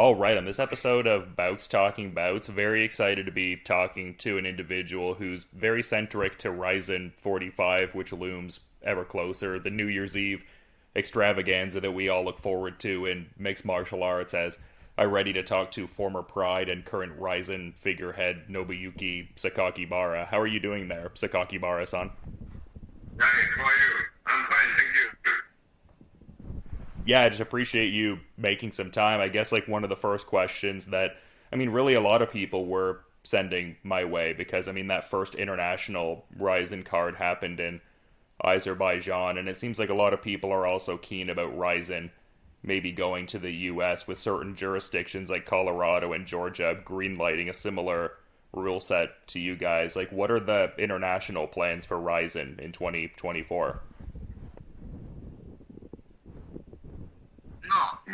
All right, on this episode of Bowks Talking Bouts, very excited to be talking to an individual who's very centric to RIZIN 45, which looms ever closer, the New Year's Eve extravaganza that we all look forward to in mixed martial arts. As I'm ready to talk to former Pride and current RIZIN figurehead Nobuyuki Sakakibara. How are you doing there, Sakakibara-san? Hi, how are you? I'm fine, thank you. Yeah, I just appreciate you making some time. I guess like one of the first questions that, really a lot of people were sending my way because, that first international RIZIN card happened in Azerbaijan, and it seems like a lot of people are also keen about RIZIN maybe going to the US with certain jurisdictions like Colorado and Georgia greenlighting a similar rule set to you guys. Like, what are the international plans for RIZIN in 2024? アゼ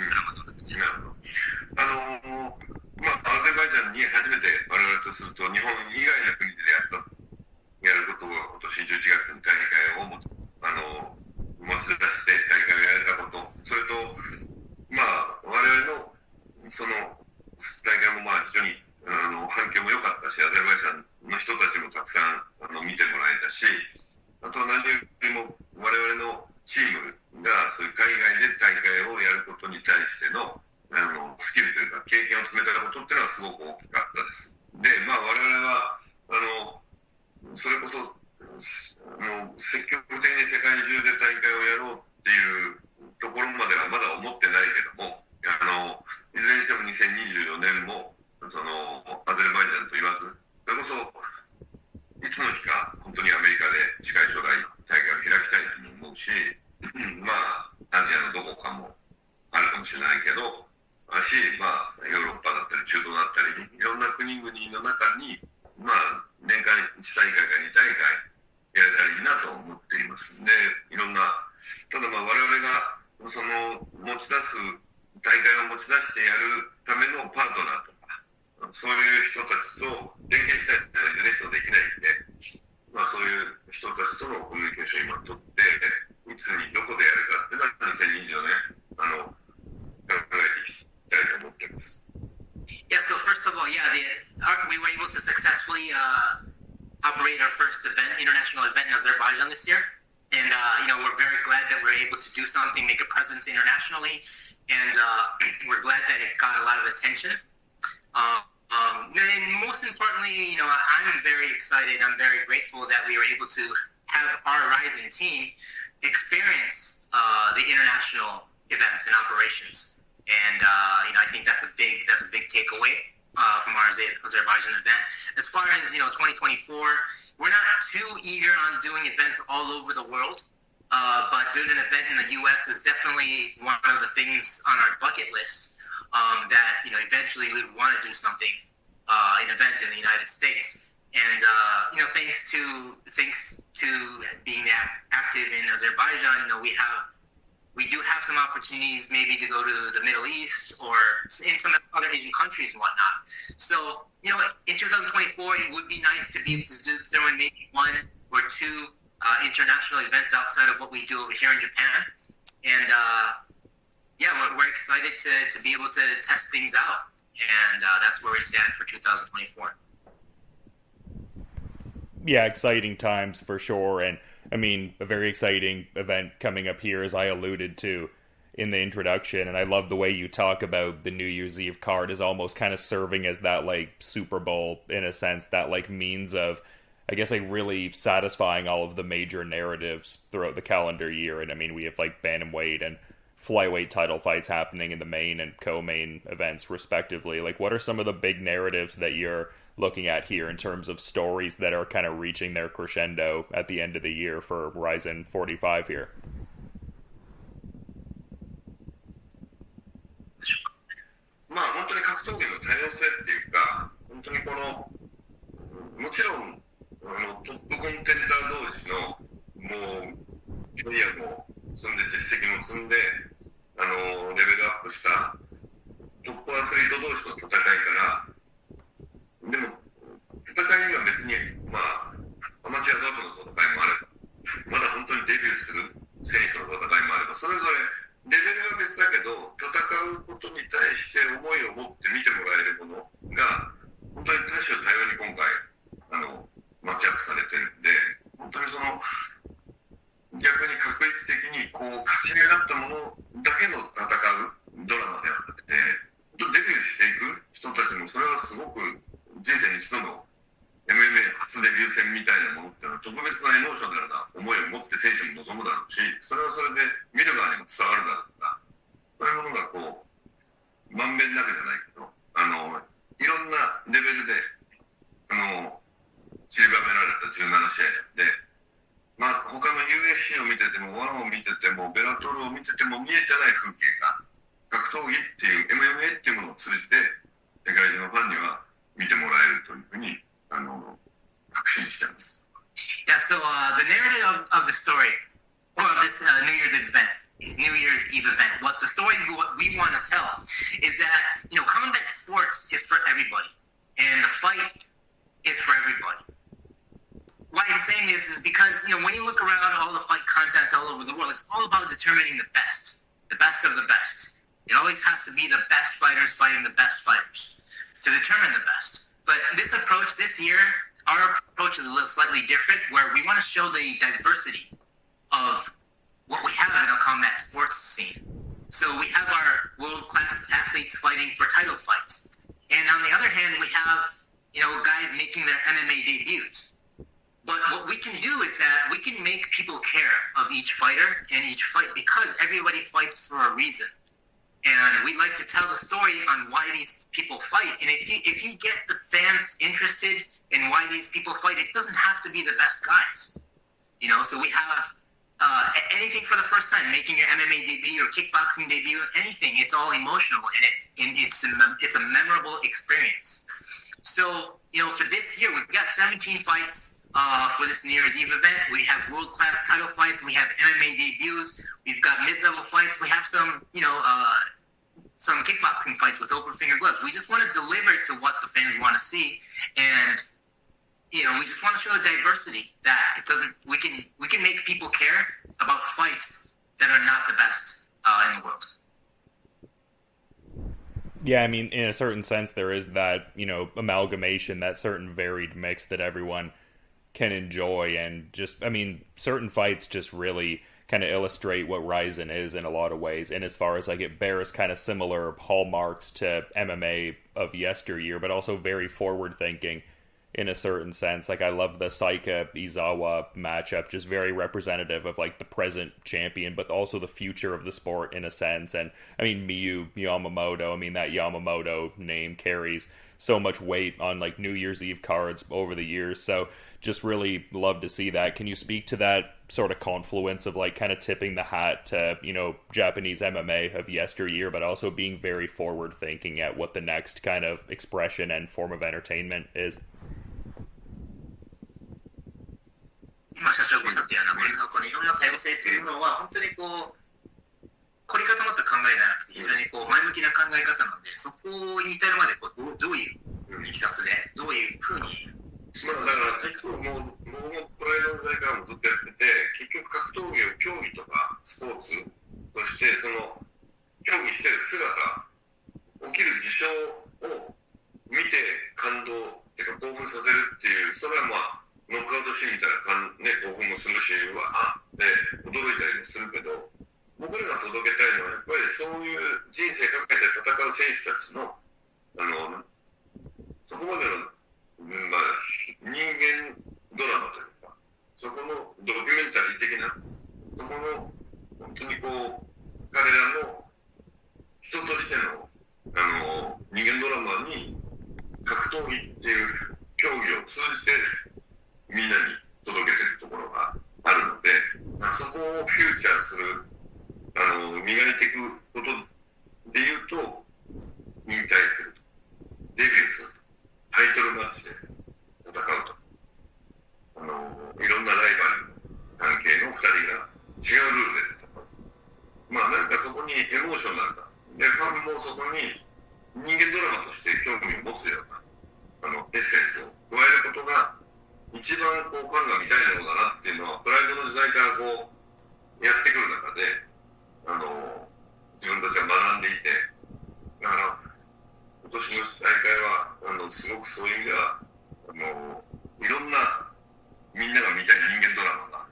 ルバイジャンに初めて我々とすると日本以外の国でやることを今年11月に大会を持ち出して大会をやれたこと、それと我々のその大会も非常に反響も良かったし、アゼルバイジャンの人たちもたくさん見てもらえたし、あとは何よりも我々のチームがそういう海外で大会をやることに対してのスキルというか経験を積めたことっていうのはすごく大きかったです。で、我々はそれこそ積極的に世界中で大会をやろうっていうところまではまだ思ってないけども、いずれにしても2024年もそのアゼルバイジャンと言わず、それこそいつの日か本当にアメリカで近い将来大会を開きたいと思うし、アジアのどこかもあるかもしれないけど、ヨーロッパだったり中東だったりいろんな国々の中に年間1大会か2大会やれたらいいなと思っています。で、いろんなただ我々がその持ち出す大会を持ち出してやるためのパートナーとかそういう人たちと連携したいっていずれにしてもできないんで、そういう人たちとのコミュニケーションを今取っていつにどこでやるかっていうのは2024年考えていきたいと思っています。Yeah, so first of all, we were able to successfully operate our first international event in Azerbaijan this year. And, we're very glad that we're able to do something, make a presence internationally. And we're glad that it got a lot of attention. And most importantly, I'm very excited. I'm very grateful that we were able to have our RIZIN team experience the international events and operations. And I think that's a big takeaway from our Azerbaijan event. As far as 2024, we're not too eager on doing events all over the world, but doing an event in the U.S. is definitely one of the things on our bucket list. That eventually we'd want to do something, an event in the United States. And thanks to being active in Azerbaijan, we do have some opportunities maybe to go to the Middle East or in some other Asian countries and whatnot. So, in 2024, it would be nice to be able to throw in maybe one or two international events outside of what we do over here in Japan. And, we're excited to be able to test things out. And that's where we stand for 2024. Yeah, exciting times for sure. And a very exciting event coming up here, as I alluded to in the introduction. And I love the way you talk about the New Year's Eve card as almost kind of serving as that, Super Bowl, in a sense, that, means of, really satisfying all of the major narratives throughout the calendar year. And, we have, bantamweight and flyweight title fights happening in the main and co-main events, respectively. What are some of the big narratives that you're looking at here in terms of stories that are kind of reaching their crescendo at the end of the year for RIZIN 45 here? 本当に格闘技の多様性っていうか、本当にもちろんトップコンテンダー同士のもうキャリアも積んで実績も積んでレベルアップしたトップアスリート同士の戦いから、でも戦いには別にアマチュア同士の戦いもあれば、まだ本当にデビューする思って見てもらえるものが本当に多種多様に今回マッチアップされてるんで、本当にその逆に確率的にこう勝ち上がったものだけの戦うドラマではなくて、デビューしていく人たちもそれはすごく人生に一度の MMA 初デビュー戦みたいなものっていうのは特別なエモーショナルな思いを持って選手も望むだろうし、それはそれで見る側にも伝わるだろうとか、そういうものがこうまんべんなくじゃないけどいろんなレベルで散りばめられた17試合で、まあ他の UFC を見ててもワンを見ててもベラトルを見てても見えてない風景が格闘技っていう MMA っていうものを通じて世界中のファンには見てもらえるというふうに確信しています。Yeah, so the narrative of the story, or of this New Year's Eve event, what the story what we want to tell is that, combat sports is for everybody, and the fight is for everybody. Why I'm saying this is because, when you look around all the fight content all over the world, it's all about determining the best of the best. It always has to be the best fighters fighting the best fighters to determine the best. But this approach this year, our approach is a little slightly different, where we want to show the diversity of what we have in a combat sports scene. So we have our world-class athletes fighting for title fights. And on the other hand, we have, guys making their MMA debuts. But what we can do is that we can make people care of each fighter and each fight because everybody fights for a reason. And we like to tell the story on why these people fight. And if you get the fans interested in why these people fight, it doesn't have to be the best guys. So we have anything for the first time, making your MMA debut or kickboxing debut, anything. It's all emotional and it's a memorable experience. So, for this year, we've got 17 fights for this New Year's Eve event. We have world-class title fights. We have MMA debuts. We've got mid-level fights. We have some kickboxing fights with open finger gloves. We just want to deliver to what the fans want to see, and we just want to show the diversity that we can make people care about fights that are not the best in the world. Yeah, I mean, in a certain sense, there is that amalgamation, that certain varied mix that everyone can enjoy, and just, certain fights just really kind of illustrate what RIZIN is in a lot of ways, and as far as it bears kind of similar hallmarks to MMA of yesteryear, but also very forward-thinking in a certain sense. I love the Saika Izawa matchup, just very representative of the present champion, but also the future of the sport in a sense. And Miyu Yamamoto, that Yamamoto name carries so much weight on New Year's Eve cards over the years, so just really love to see that. Can you speak to that sort of confluence of kind of tipping the hat to Japanese MMA of yesteryear, but also being very forward thinking at what the next kind of expression and form of entertainment is? 今社長がおっしゃったようなこのいろんな多様性というものは本当に凝り固まった考えじゃなくて非常に前向きな考え方なので、そこに至るまでどういういきさつでどういうふうにだから結構もうプライドの時代からもずっとやってて、結局格闘技を競技とかスポーツとしてその競技してる姿、起きる事象を見て感動っていうか興奮させるっていう、それはノックアウトシーンみたいな興奮もするし、って驚いたりもするけど、僕らが届けたいのはやっぱりそういう人生かけて戦う選手たちのそこまでの人間ドラマというか、そこのドキュメンタリー的な、そこの本当に彼らの人としての人間ドラマに格闘技っていう競技を通じてみんなに届けてるところがあるので、そこをフューチャーする磨いていくことでいうと、引退すると、デビューすると、タイトルマッチで戦うと、いろんなライバル関係の2人が違うルールで戦う。なんかそこにエモーショナルな、でファンもそこに人間ドラマとして興味を持つようなエッセンスを加えることが一番ファンが見たいものだなっていうのは、プライドの時代からやってくる中で年の大会はすごくそういう意味ではいろんなみんなが見たい人間ドラマが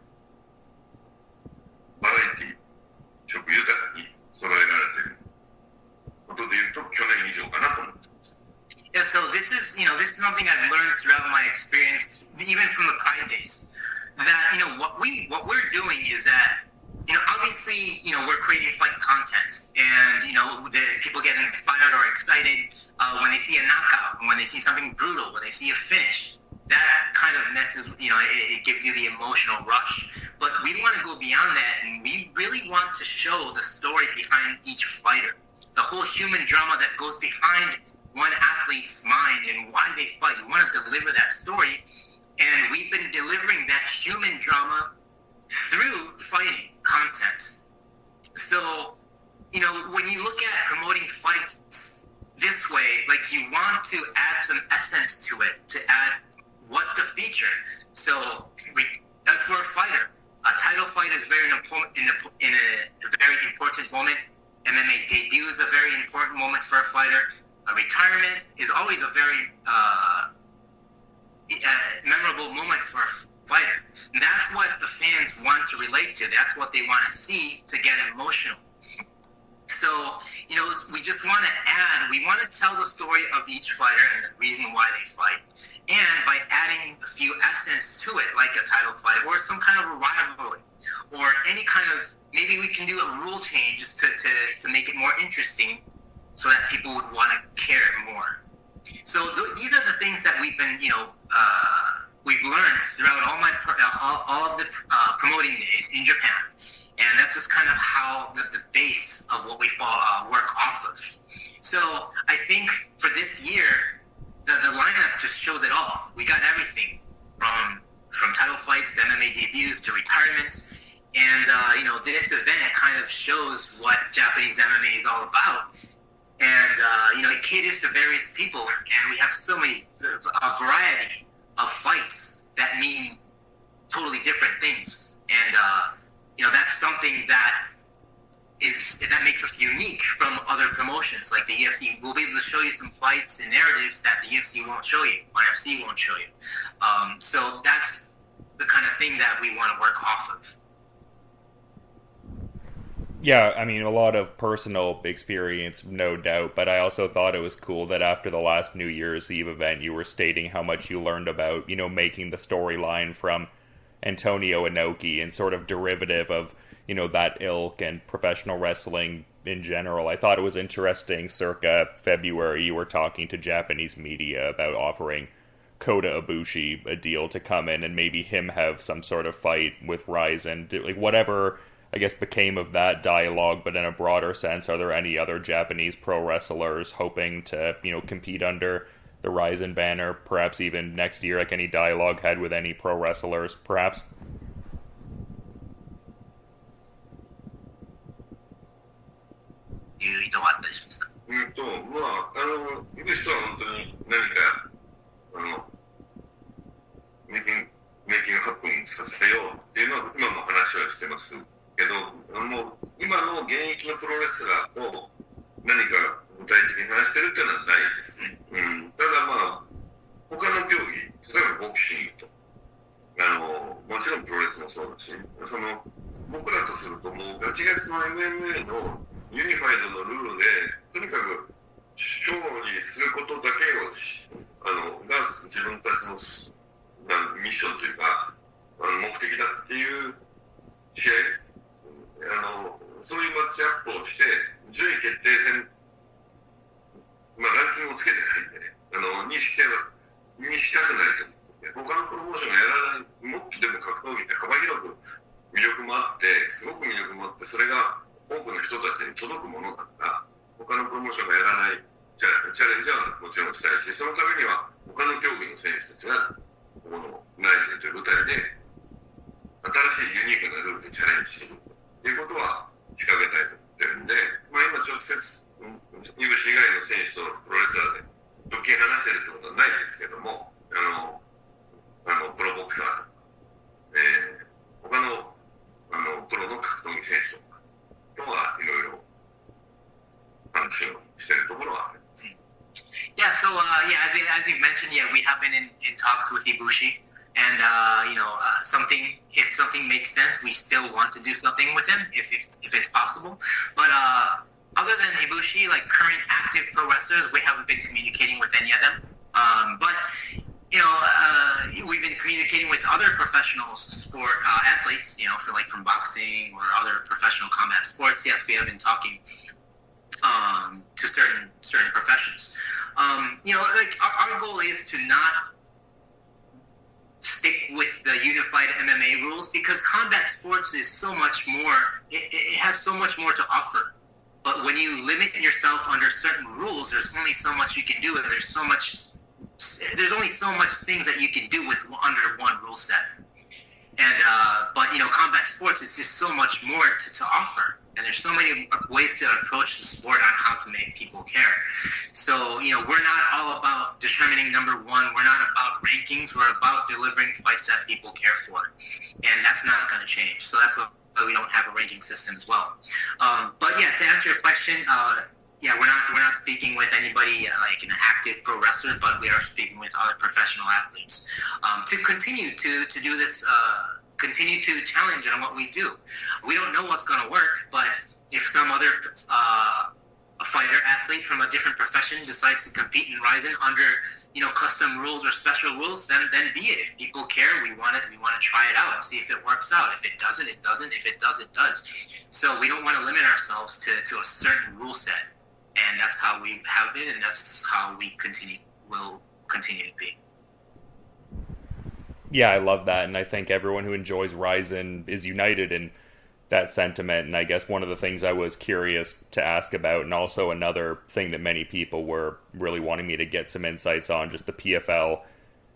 バラエティ色豊かに揃えられていることでいうと去年以上かなと思ってます。Yeah, so this is something I've learned throughout my experience, even from the Pride days. That what we're doing is that obviously we're creating fight content, and the people get inspired or excited when they see a knockout, when they see something brutal, when they see a finish. That kind of messes, it gives you the emotional rush. But we want to go beyond that, and we really want to show the story behind each fighter, the whole human drama that goes behind one athlete's mind and why they fight. We want to deliver that story, and we've been delivering that human drama through fighting content. So, when you look at promoting fights this way, like you want to add some essence to it, to add what to feature. So, for a fighter, a title fight is very important in a very important moment. MMA debut is a very important moment for a fighter. A retirement is always a very memorable moment for a fighter. And that's what the fans want to relate to. That's what they want to see to get emotional. So, we just want to add, we want to tell the story of each fighter and the reason why they fight. And by adding a few essence to it, like a title fight or some kind of a rivalry or any kind of, maybe we can do a rule change just to make it more interesting so that people would want to care more. So these are the things that we've been, we've learned throughout all of the promoting days in Japan. And that's just kind of how the base of what we work off of. So I think for this year, the lineup just shows it all. We got everything from title fights to MMA debuts to retirements. And, this event kind of shows what Japanese MMA is all about. And, it caters to various people. And we have so many, a variety of fights that mean totally different things. And, that's something that makes us unique from other promotions like the UFC. We'll be able to show you some fights and narratives that the UFC won't show you, or UFC won't show you. So that's the kind of thing that we want to work off of. Yeah, I mean, a lot of personal experience, no doubt, but I also thought it was cool that after the last New Year's Eve event, you were stating how much you learned about, making the storyline from Antonio Inoki and sort of derivative of, that ilk and professional wrestling in general. I thought it was interesting, circa February, you were talking to Japanese media about offering Kota Ibushi a deal to come in and maybe him have some sort of fight with Rizin, like whatever, I guess, became of that dialogue. But in a broader sense, are there any other Japanese pro wrestlers hoping to, compete under the Rizin banner, perhaps even next year, like any dialogue had with any pro wrestlers, perhaps? MMA のユニファイドのルールでとにかく勝利することだけをが自分たちのミッションというか目的だっていう試合そういうマッチアップをして順位決定戦、ランキングをつけてないんでねにしたくないと思って他のプロモーションがやらないもっとでも格闘技って幅広く魅力もあってすごく魅力もあってそれが多くの人たちに届くものだったら他のプロモーションがやらないチャレンジはもちろんしたいしそのためには他の競技の選手たちがここのRIZINという舞台で新しいユニークなルールでチャレンジしていくということは仕掛けたいと思ってるんで、今直接イブシ以外の選手とプロレスラーで直近話してるってことはないですけどもプロボクサー他のプロの格闘技選手とかとはいろいろ話をしているところはあります。as you mentioned, yeah, we have been in talks with Ibushi, and if something makes sense, we still want to do something with him if it's possible. But other than Ibushi, like current active pro wrestlers, we haven't been communicating with any of them. But we've been communicating with other professional sport athletes, from boxing or other professional combat sports. Yes, we have been talking to certain professions. Our goal is to not stick with the unified MMA rules, because combat sports is so much more. It has so much more to offer. But when you limit yourself under certain rules, there's only so much you can do, and there's only so much things that you can do with under one rule set. And but combat sports is just so much more to offer, and there's so many ways to approach the sport on how to make people care. So we're not all about determining number one. We're not about rankings. We're about delivering fights that people care for, and that's not going to change. So that's why we don't have a ranking system as well. But yeah, to answer your question, we're not speaking with anybody like an active pro wrestler, but we are speaking with other professional athletes to continue to do this, continue to challenge on what we do. We don't know what's going to work, but if some other a fighter athlete from a different profession decides to compete in RIZIN under custom rules or special rules, then be it. If people care, we want to try it out and see if it works out. If it doesn't, it doesn't. If it does, it does. So we don't want to limit ourselves to a certain rule set. And that's how we have been, and that's how we will continue to be. Yeah, I love that, and I think everyone who enjoys RIZIN is united in that sentiment. And I guess one of the things I was curious to ask about, and also another thing that many people were really wanting me to get some insights on, just the PFL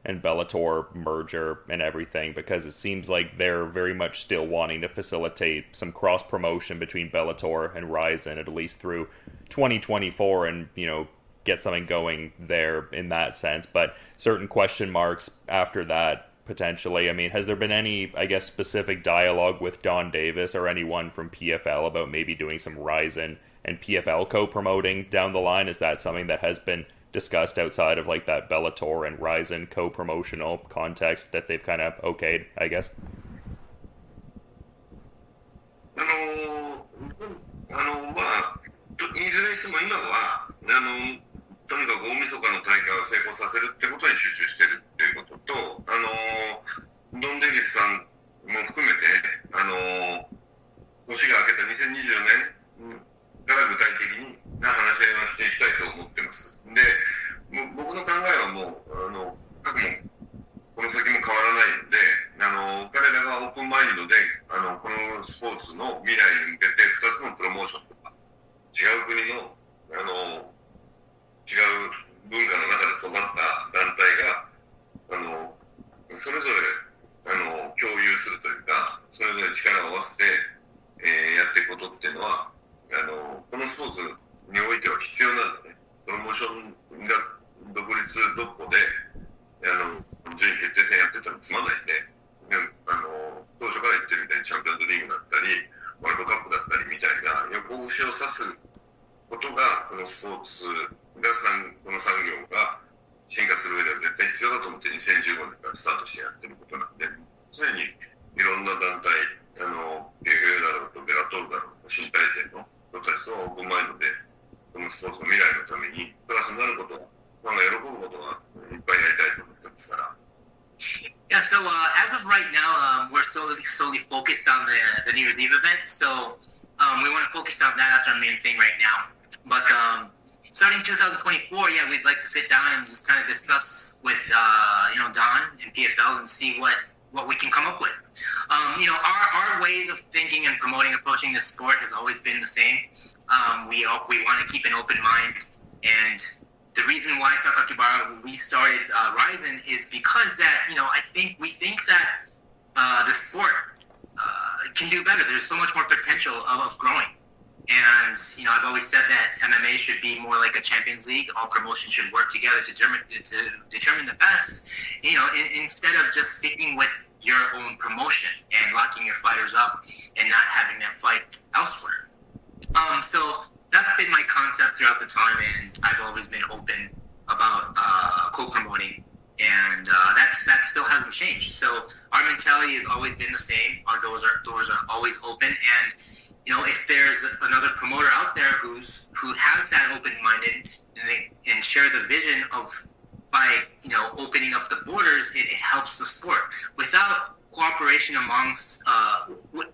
and Bellator merger and everything, because it seems like they're very much still wanting to facilitate some cross-promotion between Bellator and RIZIN, at least through 2024, and, get something going there in that sense. But certain question marks after that, potentially. I mean, has there been any, I guess, specific dialogue with Don Davis or anyone from PFL about maybe doing some RIZIN and PFL co-promoting down the line? Is that something that has been discussed outside of like that Bellator and RIZIN co-promotional context that they've kind of okayed, I guess? いずれにしても今はとにかく大晦日の大会を成功させるってことに集中してるっていうことと、ドン・デイビスさんも含めて年が明けた2024年から具体的な話し合いをしていきたいと思ってます。で、僕の考えはもう過去もこの先も変わらないので、彼らがオープンマインドでこのスポーツの未来に向けて2つのプロモーションとか違う国の違う文化の中で育った団体がそれぞれ共有するというか、それぞれ力を合わせて、やっていくことっていうのはこのスポーツにおいては必要なので、プロモーションが独立独歩で順位決定戦やってたらつまんないんで、当初から言ってるみたいにチャンピオンズリーグだったりワールドカップだったりみたいな横串を刺すことがこのスポーツがこの産業が進化する上では絶対必要だと思って2015年からスタートしてやってることなんで、常にいろんな団体PFL だろうとベラトールだろうと新体制の人たちとオープンマインドでこのスポーツの未来のためにプラスになることファンが喜ぶことがいっぱいやりたいと思ってますから。Yeah, so as of right now, we're solely focused on the New Year's Eve event. So we want to focus on that. That's our main thing right now. But starting 2024, yeah, we'd like to sit down and just kind of discuss with Don and PFL and see what we can come up with. Our ways of thinking and approaching the sport has always been the same. We want to keep an open mind, and the reason why Sakakibara we started RIZIN is because that we think that the sport can do better. There's so much more potential of growing, and I've always said that MMA should be more like a Champions League. All promotions should work together to determine the best. Instead of just sticking with your own promotion and locking your fighters up and not having them fight elsewhere. So that's been my concept throughout the time, and I've always been open about our doors are always open. And if there's another promoter out there who has that open-minded and share the vision of by opening up the borders, it helps the sport. Without cooperation amongst,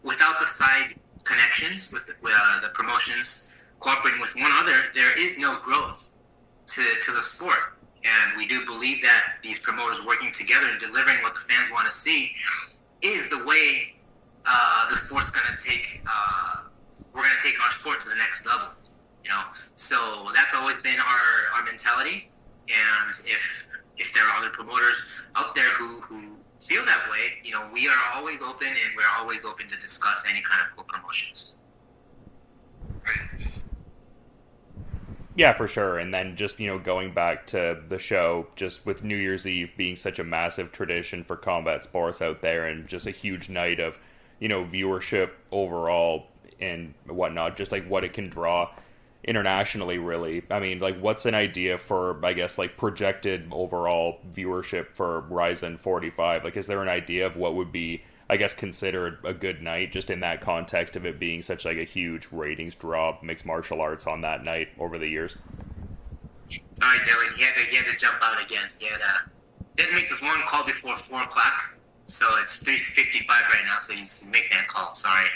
without the side connections with the promotions cooperating with one another, there is no growth to the sport. And we do believe that these promoters working together and delivering what the fans want to see is the way the sport's going to take. We're going to take our sport to the next level. So that's always been our mentality. And if there are other promoters out there who feel that way, we are always open, and we're always open to discuss any kind of co-promotions. Yeah, for sure. And then just, going back to the show, just with New Year's Eve being such a massive tradition for combat sports out there, and just a huge night of, viewership overall and whatnot, just like what it can draw internationally, really. I mean, like, what's an idea for, I guess, like, projected overall viewership for RIZIN 45? Like, is there an idea of what would be, I guess, considered a good night, just in that context of it being such, like, a huge ratings draw, mixed martial arts on that night over the years? Sorry, Dylan, he had to jump out again. He had to make this one call before 4 o'clock, so it's 3:55 right now, so he's making that call. Sorry.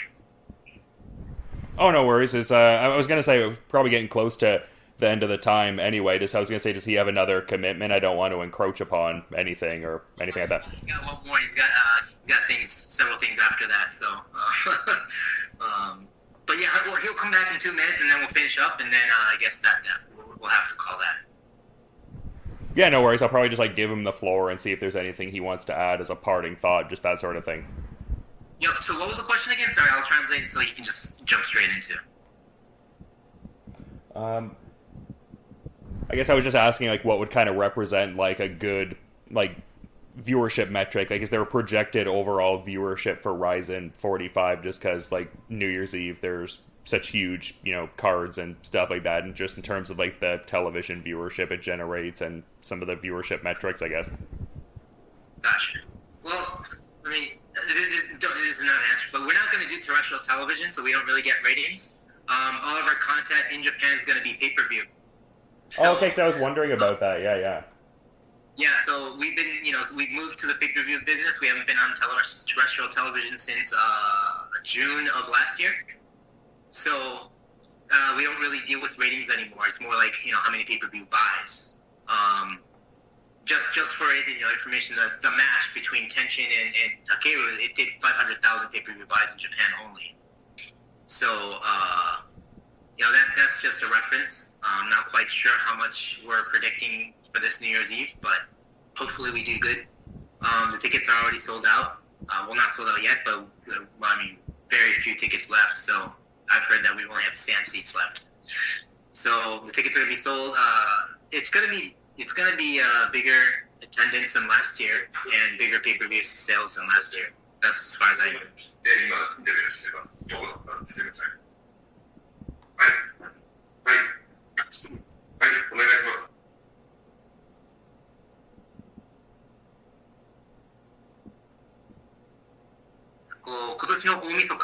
Oh, no worries. It's I was gonna say we're probably getting close to the end of the time anyway. I was gonna say, does he have another commitment? I don't want to encroach upon anything or anything like that. He's got one more. He's got several things after that. So, but yeah, well, he'll come back in 2 minutes, and then we'll finish up, and then I guess that we'll have to call that. Yeah, no worries. I'll probably just give him the floor and see if there's anything he wants to add as a parting thought, just that sort of thing. Yep. So what was the question again? Sorry, I'll translate it so you can just jump straight into it. I guess I was just asking, what would kind of represent, a good, viewership metric? Is there a projected overall viewership for RIZIN 45, just because, New Year's Eve, there's such huge, cards and stuff like that, and just in terms of, the television viewership it generates and some of the viewership metrics, I guess? Gotcha. Well, I mean, this is not an answer, but we're not going to do terrestrial television, so we don't really get ratings. All of our content in Japan is going to be pay-per-view. So, okay, because I was wondering about that. Yeah. Yeah, so we've been, we've moved to the pay-per-view business. We haven't been on terrestrial television since June of last year. So we don't really deal with ratings anymore. It's more how many pay-per-view buys. Just for information, the match between Tenshin and Takeru, it did 500,000 pay-per-view buys in Japan only. So, that's just a reference. I'm not quite sure how much we're predicting for this New Year's Eve, but hopefully we do good. The tickets are already sold out. Well, not sold out yet, but very few tickets left. So I've heard that we only have stand seats left. So the tickets are going to be sold. It's going to be bigger attendance than last year and bigger pay-per-view sales than last year. That's as far as I know. お願いします。今年の大晦日、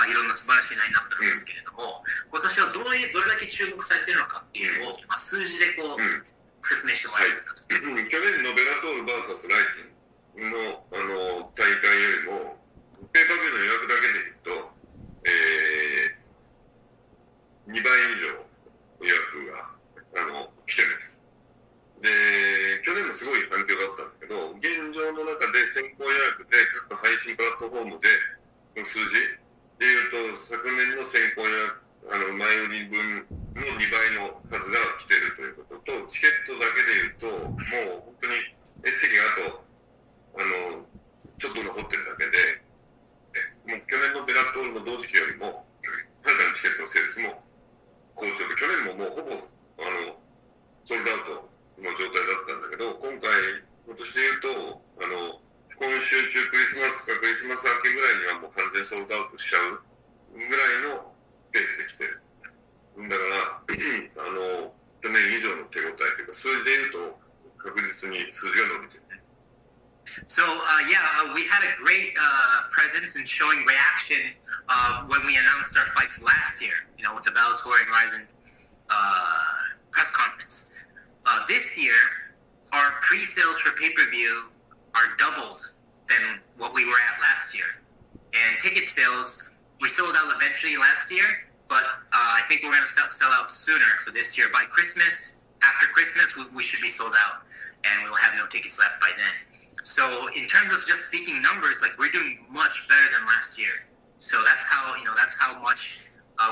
いろんな素晴らしいラインナップなんですけれども、今年はどれだけ注目されているのかっていうのを、数字で説明してもらえるかと。去年のベラトール VS ライジンの、大会よりも、ペーパービューの予約だけで言うと、2倍以上予約が来てるんです。で、去年もすごい反響だったんだけど、現状の中で先行予約で各配信プラットフォームでの数字でいうと、昨年の先行予約前売り分の2倍の数が来てるということと、チケットだけでいうと、もう本当に席があとちょっと残ってるだけで、もう去年のベラトールの同時期よりもはるかにチケットのセールスも好調で、去年ももうほぼソールドアウトの状態だったんだけど、今年でいうと今週中クリスマスかクリスマス明けぐらいにはもう完全ソールドアウトしちゃうぐらいのペースで来てる。だから去年以上の手応えというか、数字でいうと確実に数字が伸びてる。So, we had a great presence and showing reaction when we announced our fights last year, with the Bellator and RIZIN press conference. This year, our pre-sales for pay-per-view are doubled than what we were at last year. And ticket sales, we sold out eventually last year, but I think we're going to sell out sooner for this year. By Christmas, after Christmas, we should be sold out, and we'll have no tickets left by then. So in terms of just speaking numbers, we're doing much better than last year. So that's how much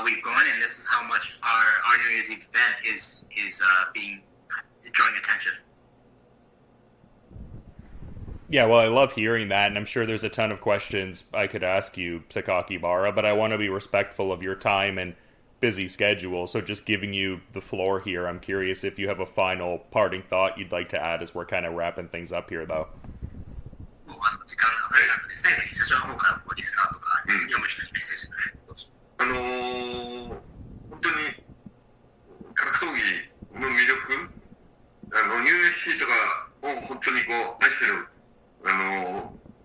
we've grown, and this is how much our New Year's Eve event is drawing attention. Yeah, well, I love hearing that, and I'm sure there's a ton of questions I could ask you, Sakakibara, but I want to be respectful of your time and busy schedule, so just giving you the floor here, I'm curious if you have a final parting thought you'd like to add as we're kind of wrapping things up here, though. もう時間がないので、最後に社長の方からリスナーとか読む人にメッセージどうぞ。本当に格闘技の魅力、UFC とかを本当に愛してる、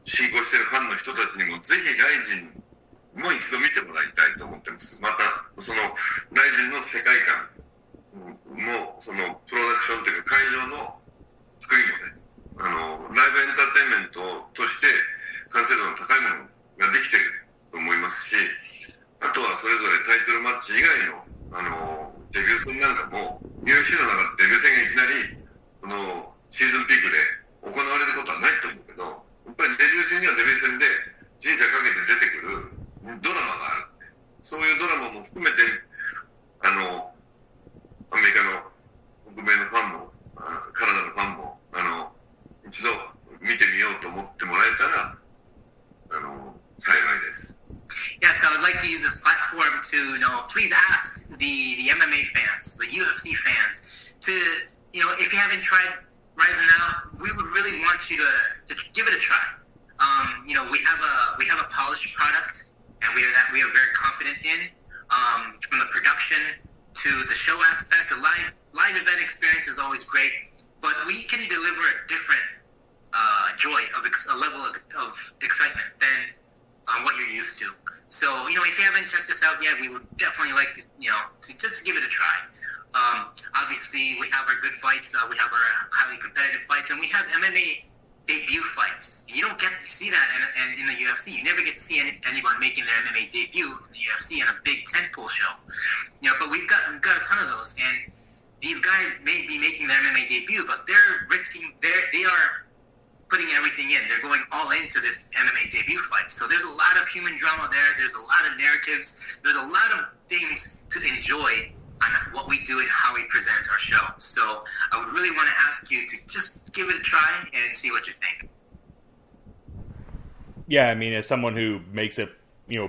信仰してるファンの人たちにもぜひライジンもう一度見てもらいたいと思ってます。またそのライジンの世界観もそのプロダクションというか会場の作りもね、ライブエンターテインメントとして完成度の高いものができていると思いますし、あとはそれぞれタイトルマッチ以外のデビュー戦なんかも UFC の中でデビュー戦がいきなりシーズンピークで行われることはないと思うけど、やっぱりデビュー戦にはデビュー戦で人生かけて出てくるドラマがある。そういうドラマも含めてアメリカの北米のファンもカナダのファンも一度見てみようと思ってもらえたら幸いです。Yeah, so I'd like to use this platform to, please ask the MMA fans, the UFC fans, to, if you haven't tried RIZIN out, we would really want you to give it a try. We have a polished product, and we are very confident in, from the production to the show aspect. The live event experience is always great, but we can deliver a different joy of a level of excitement than what you're used to. So, if you haven't checked this out yet, we would definitely like to, to just give it a try. Obviously, we have our good fights, we have our highly competitive fights, and we have MMA debut fights. You don't get to see that in the UFC. You never get to see anyone making their MMA debut in the UFC in a big tentpole show. But we've got a ton of those, and these guys may be making their MMA debut, but they are putting everything in. They're going all into this MMA debut fight. So there's a lot of human drama there. There's a lot of narratives. There's a lot of things to enjoy on what we do and how we present our show. So I would really want to ask you to just give it a try and see what you think. Yeah, I mean, as someone who makes it,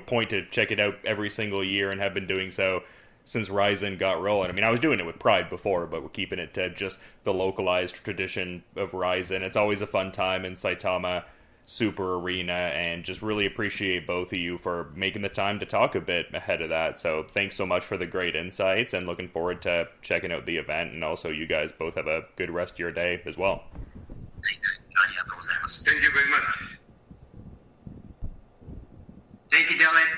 point to check it out every single year and have been doing so since RIZIN got rolling. I mean, I was doing it with pride before, but we're keeping it to just the localized tradition of RIZIN. It's always a fun time in Saitama Super Arena, and just really appreciate both of you for making the time to talk a bit ahead of that. So thanks so much for the great insights, and looking forward to checking out the event, and also you guys both have a good rest of your day as well. Thank you very much. Thank you, Dylan.